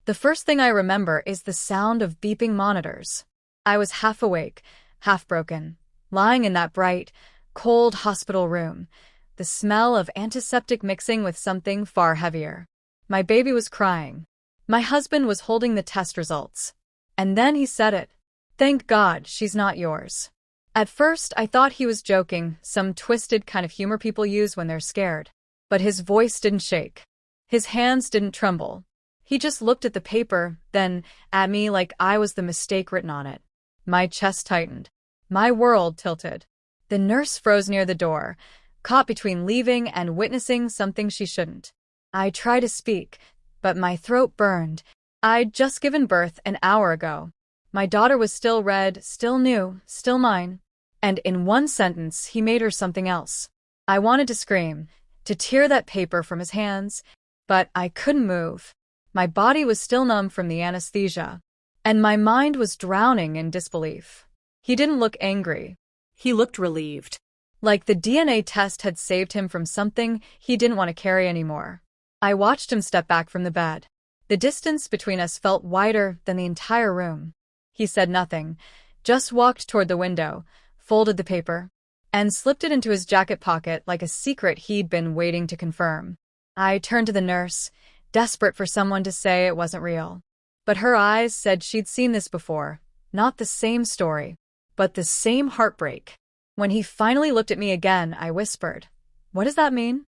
The first thing I remember is the sound of beeping monitors. I was half awake, half broken, lying in that bright, cold hospital room, the smell of antiseptic mixing with something far heavier. My baby was crying. My husband was holding the test results. And then he said it. "Thank God she's not yours." At first, I thought he was joking, some twisted kind of humor people use when they're scared. But his voice didn't shake. His hands didn't tremble. He just looked at the paper, then at me like I was the mistake written on it. My chest tightened. My world tilted. The nurse froze near the door, caught between leaving and witnessing something she shouldn't. I tried to speak, but my throat burned. I'd just given birth an hour ago. My daughter was still red, still new, still mine. And in one sentence, he made her something else. I wanted to scream, to tear that paper from his hands, but I couldn't move. My body was still numb from the anesthesia, and my mind was drowning in disbelief. He didn't look angry. He looked relieved. Like the DNA test had saved him from something he didn't want to carry anymore. I watched him step back from the bed. The distance between us felt wider than the entire room. He said nothing, just walked toward the window, folded the paper, and slipped it into his jacket pocket like a secret he'd been waiting to confirm. I turned to the nurse, desperate for someone to say it wasn't real. But her eyes said she'd seen this before, not the same story, but the same heartbreak. When he finally looked at me again, I whispered, "What does that mean?"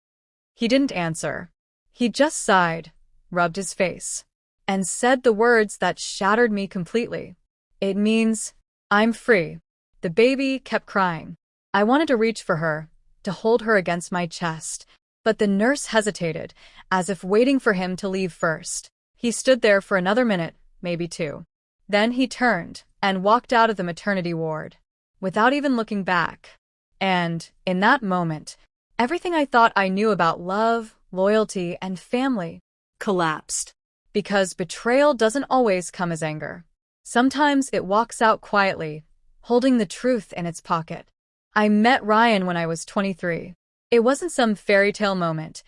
He didn't answer. He just sighed, rubbed his face, and said the words that shattered me completely. "It means I'm free." The baby kept crying. I wanted to reach for her, to hold her against my chest, but the nurse hesitated, as if waiting for him to leave first. He stood there for another minute, maybe two. Then he turned and walked out of the maternity ward, without even looking back. And, in that moment, everything I thought I knew about love, loyalty, and family collapsed. Because betrayal doesn't always come as anger. Sometimes it walks out quietly, holding the truth in its pocket. I met Ryan when I was 23. It wasn't some fairy tale moment.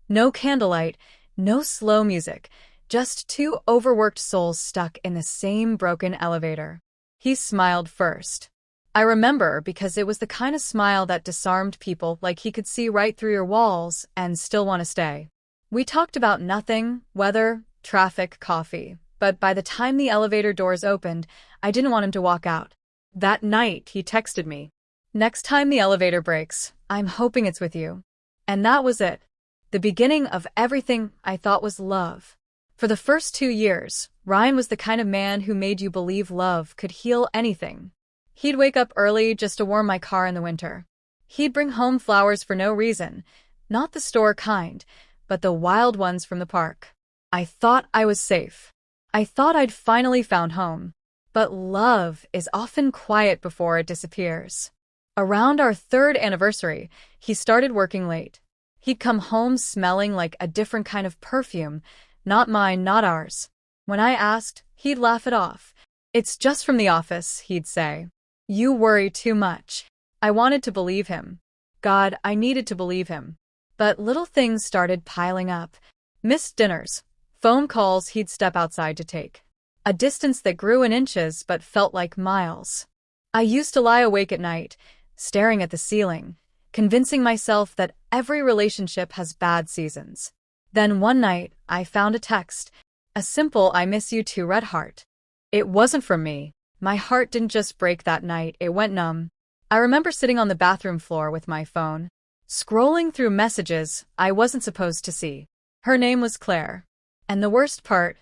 No candlelight, no slow music, just two overworked souls stuck in the same broken elevator. He smiled first. I remember because it was the kind of smile that disarmed people, like he could see right through your walls and still want to stay. We talked about nothing, weather, traffic, coffee, but by the time the elevator doors opened, I didn't want him to walk out. That night, he texted me, "Next time the elevator breaks, I'm hoping it's with you." And that was it. The beginning of everything I thought was love. For the first 2 years, Ryan was the kind of man who made you believe love could heal anything. He'd wake up early just to warm my car in the winter. He'd bring home flowers for no reason, not the store kind, but the wild ones from the park. I thought I was safe. I thought I'd finally found home. But love is often quiet before it disappears. Around our 3rd anniversary, he started working late. He'd come home smelling like a different kind of perfume, not mine, not ours. When I asked, he'd laugh it off. "It's just from the office," he'd say. "You worry too much." I wanted to believe him. God, I needed to believe him. But little things started piling up. Missed dinners, phone calls he'd step outside to take. A distance that grew in inches but felt like miles. I used to lie awake at night, staring at the ceiling, convincing myself that every relationship has bad seasons. Then one night, I found a text, a simple "I miss you too" red heart. It wasn't from me. My heart didn't just break that night, it went numb. I remember sitting on the bathroom floor with my phone, scrolling through messages I wasn't supposed to see. Her name was Claire. And the worst part,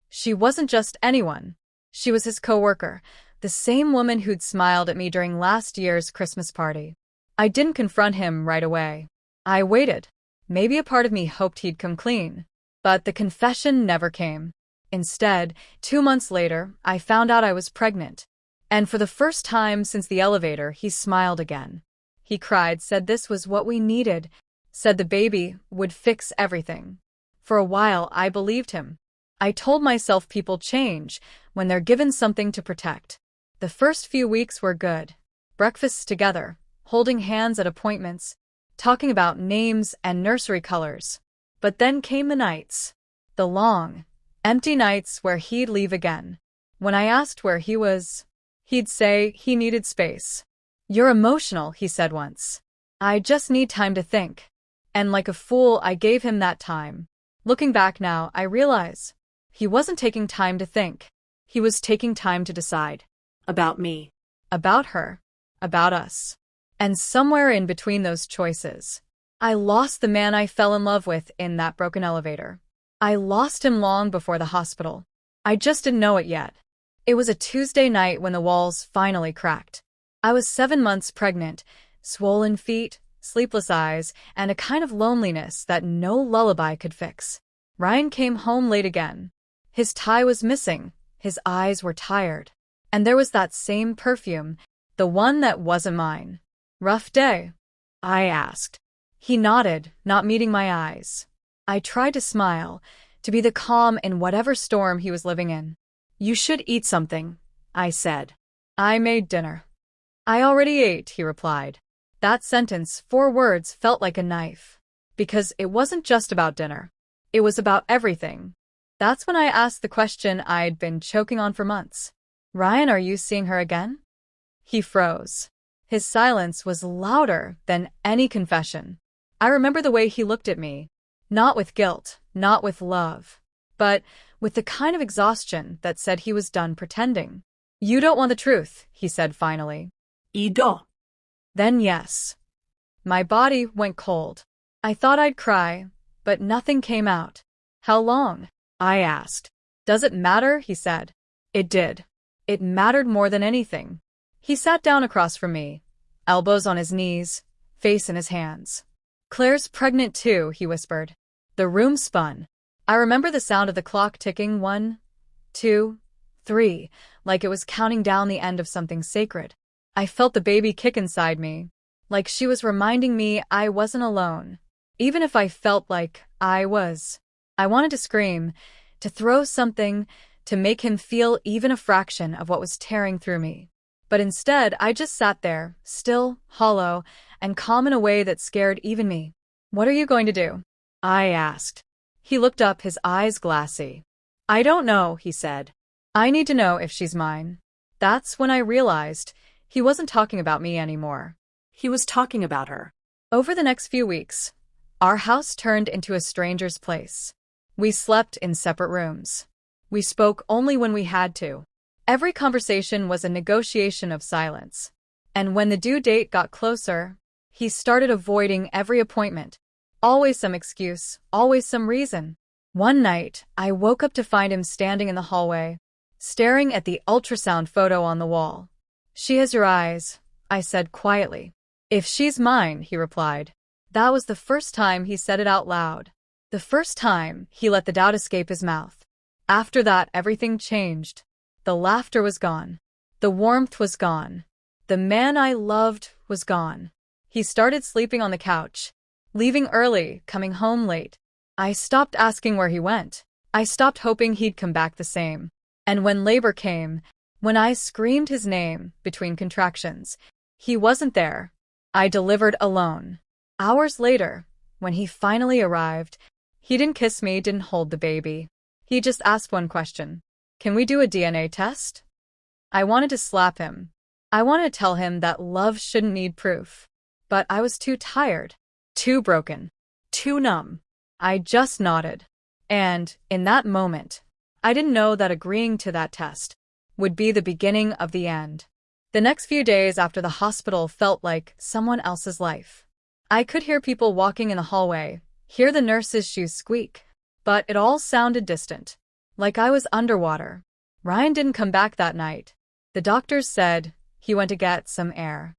she wasn't just anyone. She was his coworker, the same woman who'd smiled at me during last year's Christmas party. I didn't confront him right away. I waited. Maybe a part of me hoped he'd come clean. But the confession never came. Instead, 2 months later, I found out I was pregnant. And for the first time since the elevator, he smiled again. He cried, said this was what we needed, said the baby would fix everything. For a while, I believed him. I told myself people change when they're given something to protect. The first few weeks were good. Breakfasts together, holding hands at appointments, talking about names and nursery colors. But then came the nights. The long, Empty nights where he'd leave again. When I asked where he was, he'd say he needed space. "You're emotional," he said once. "I just need time to think." And like a fool, I gave him that time. Looking back now, I realize he wasn't taking time to think. He was taking time to decide. About me. About her. About us. And somewhere in between those choices, I lost the man I fell in love with in that broken elevator. I lost him long before the hospital. I just didn't know it yet. It was a Tuesday night when the walls finally cracked. I was 7 months pregnant, swollen feet, sleepless eyes, and a kind of loneliness that no lullaby could fix. Ryan came home late again. His tie was missing, his eyes were tired, and there was that same perfume, the one that wasn't mine. "Rough day?" I asked. He nodded, not meeting my eyes. I tried to smile, to be the calm in whatever storm he was living in. "You should eat something," I said. "I made dinner." "I already ate," he replied. That sentence, 4 words, felt like a knife. Because it wasn't just about dinner. It was about everything. That's when I asked the question I'd been choking on for months. "Ryan, are you seeing her again?" He froze. His silence was louder than any confession. I remember the way he looked at me. Not with guilt, not with love, but with the kind of exhaustion that said he was done pretending. "You don't want the truth," he said finally. I do. Then yes. My body went cold. I thought I'd cry, but nothing came out. "How long?" I asked. "Does it matter?" he said. It did. It mattered more than anything. He sat down across from me, elbows on his knees, face in his hands. "Claire's pregnant too," he whispered. The room spun. I remember the sound of the clock ticking 1, 2, 3, like it was counting down the end of something sacred. I felt the baby kick inside me, like she was reminding me I wasn't alone, even if I felt like I was. I wanted to scream, to throw something, to make him feel even a fraction of what was tearing through me. But instead, I just sat there, still, hollow, and calm in a way that scared even me. "What are you going to do?" I asked. He looked up, his eyes glassy. "I don't know," he said. "I need to know if she's mine." That's when I realized he wasn't talking about me anymore. He was talking about her. Over the next few weeks, our house turned into a stranger's place. We slept in separate rooms. We spoke only when we had to. Every conversation was a negotiation of silence. And when the due date got closer, he started avoiding every appointment. Always some excuse, always some reason. One night, I woke up to find him standing in the hallway, staring at the ultrasound photo on the wall. "She has your eyes," I said quietly. "If she's mine," he replied. That was the first time he said it out loud. The first time he let the doubt escape his mouth. After that, everything changed. The laughter was gone. The warmth was gone. The man I loved was gone. He started sleeping on the couch, leaving early, coming home late. I stopped asking where he went. I stopped hoping he'd come back the same. And when labor came, when I screamed his name between contractions, he wasn't there. I delivered alone. Hours later, when he finally arrived, he didn't kiss me, didn't hold the baby. He just asked one question. "Can we do a DNA test?" I wanted to slap him. I wanted to tell him that love shouldn't need proof. But I was too tired, too broken, too numb. I just nodded. And, in that moment, I didn't know that agreeing to that test would be the beginning of the end. The next few days after the hospital felt like someone else's life. I could hear people walking in the hallway, hear the nurse's shoes squeak, but it all sounded distant, like I was underwater. Ryan didn't come back that night. The doctors said he went to get some air.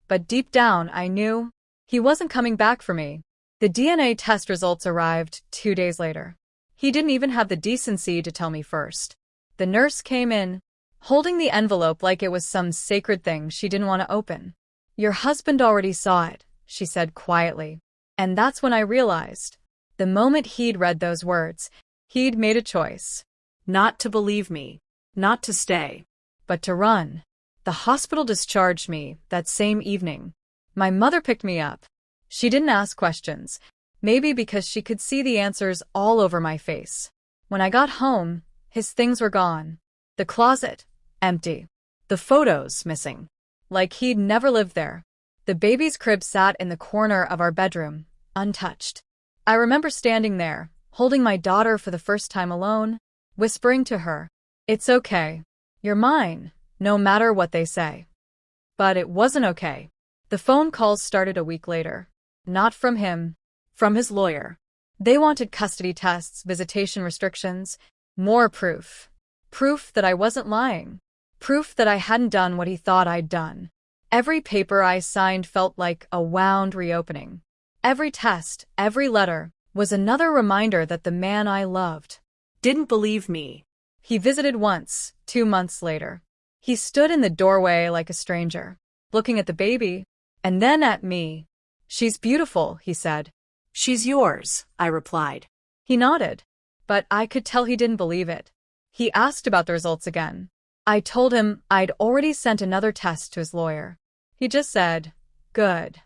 But deep down, I knew he wasn't coming back for me. The DNA test results arrived 2 days later. He didn't even have the decency to tell me first. The nurse came in, holding the envelope like it was some sacred thing she didn't want to open. "Your husband already saw it," she said quietly. And that's when I realized, the moment he'd read those words, he'd made a choice. Not to believe me. Not to stay. But to run. The hospital discharged me that same evening. My mother picked me up. She didn't ask questions, maybe because she could see the answers all over my face. When I got home, his things were gone. The closet, empty. The photos, missing. Like he'd never lived there. The baby's crib sat in the corner of our bedroom, untouched. I remember standing there, holding my daughter for the first time alone, whispering to her, "It's okay. You're mine, no matter what they say." But it wasn't okay. The phone calls started a week later. Not from him, from his lawyer. They wanted custody tests, visitation restrictions, more proof. Proof that I wasn't lying. Proof that I hadn't done what he thought I'd done. Every paper I signed felt like a wound reopening. Every test, every letter, was another reminder that the man I loved Didn't believe me. He visited once, 2 months later. He stood in the doorway like a stranger, looking at the baby, and then at me. "She's beautiful," he said. She's yours, I replied. He nodded, but I could tell he didn't believe it. He asked about the results again. I told him I'd already sent another test to his lawyer. He just said, "Good,"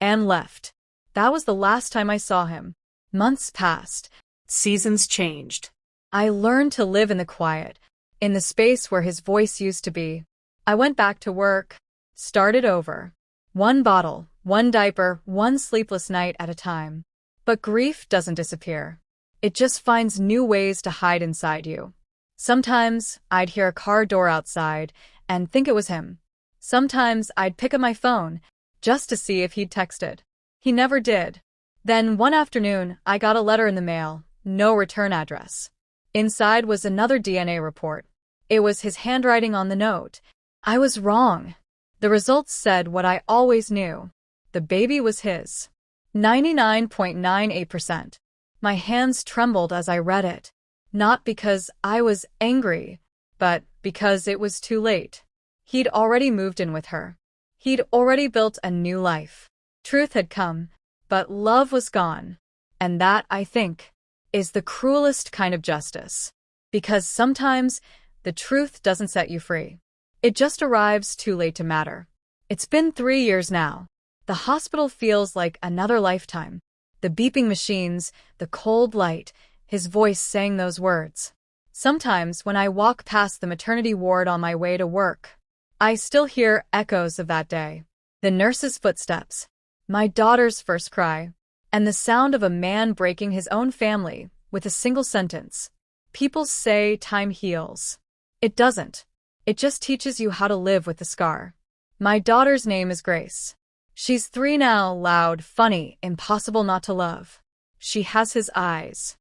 and left. That was the last time I saw him. Months passed. Seasons changed. I learned to live in the quiet, in the space where his voice used to be. I went back to work, started over. One bottle, one diaper, one sleepless night at a time. But grief doesn't disappear. It just finds new ways to hide inside you. Sometimes I'd hear a car door outside and think it was him. Sometimes I'd pick up my phone just to see if he'd texted. He never did. Then one afternoon, I got a letter in the mail, no return address. Inside was another DNA report. It was his handwriting on the note. I was wrong. The results said what I always knew. The baby was his. 99.98%. My hands trembled as I read it. Not because I was angry, but because it was too late. He'd already moved in with her. He'd already built a new life. Truth had come, but love was gone. And that, I think, is the cruelest kind of justice. Because sometimes the truth doesn't set you free. It just arrives too late to matter. It's been 3 years now. The hospital feels like another lifetime. The beeping machines, the cold light, his voice saying those words. Sometimes when I walk past the maternity ward on my way to work, I still hear echoes of that day. The nurse's footsteps, my daughter's first cry, and the sound of a man breaking his own family with a single sentence. People say time heals. It doesn't. It just teaches you how to live with the scar. My daughter's name is Grace. She's 3 now, loud, funny, impossible not to love. She has his eyes.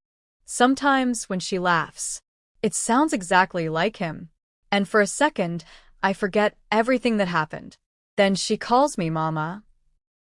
Sometimes when she laughs, it sounds exactly like him. And for a second, I forget everything that happened. Then she calls me Mama.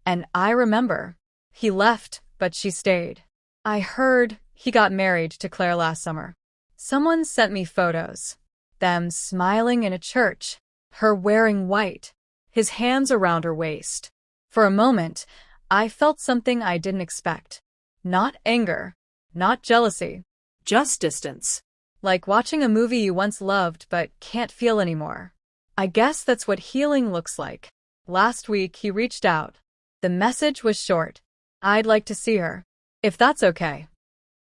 And I remember. He left, but she stayed. I heard he got married to Claire last summer. Someone sent me photos. Them smiling in a church. Her wearing white. His hands around her waist. For a moment, I felt something I didn't expect. Not anger. Not jealousy. Just distance. Like watching a movie you once loved but can't feel anymore. I guess that's what healing looks like. Last week he reached out. The message was short. "I'd like to see her, if that's okay."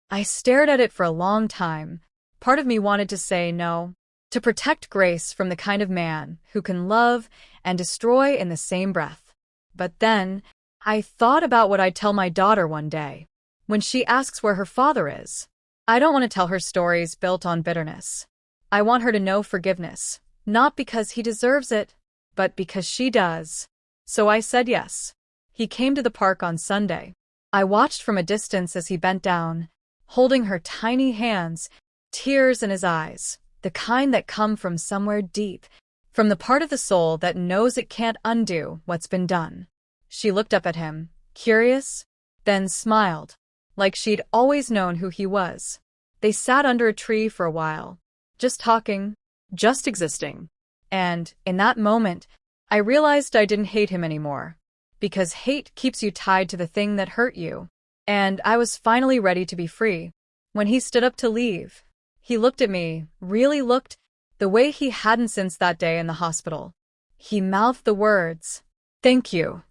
I stared at it for a long time. Part of me wanted to say no, to protect Grace from the kind of man who can love and destroy in the same breath. But then, I thought about what I'd tell my daughter one day, when she asks where her father is. I don't want to tell her stories built on bitterness. I want her to know forgiveness, not because he deserves it, but because she does. So I said yes. He came to the park on Sunday. I watched from a distance as he bent down, holding her tiny hands, tears in his eyes, the kind that come from somewhere deep, from the part of the soul that knows it can't undo what's been done. She looked up at him, curious, then smiled, like she'd always known who he was. They sat under a tree for a while, just talking, just existing. And, in that moment, I realized I didn't hate him anymore. Because hate keeps you tied to the thing that hurt you. And I was finally ready to be free. When he stood up to leave, he looked at me, really looked, the way he hadn't since that day in the hospital. He mouthed the words, "Thank you."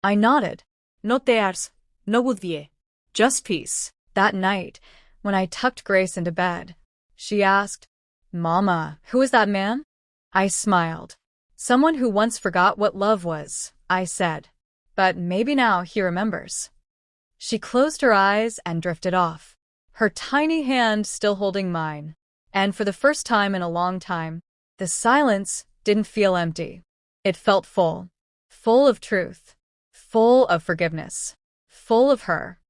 I nodded. No tears, no goodbye. Just peace. That night, when I tucked Grace into bed. She asked, "Mama, who is that man?" I smiled. "Someone who once forgot what love was," I said. "But maybe now he remembers." She closed her eyes and drifted off, her tiny hand still holding mine. And for the first time in a long time, the silence didn't feel empty. It felt full. Full of truth. Full of forgiveness. Full of her.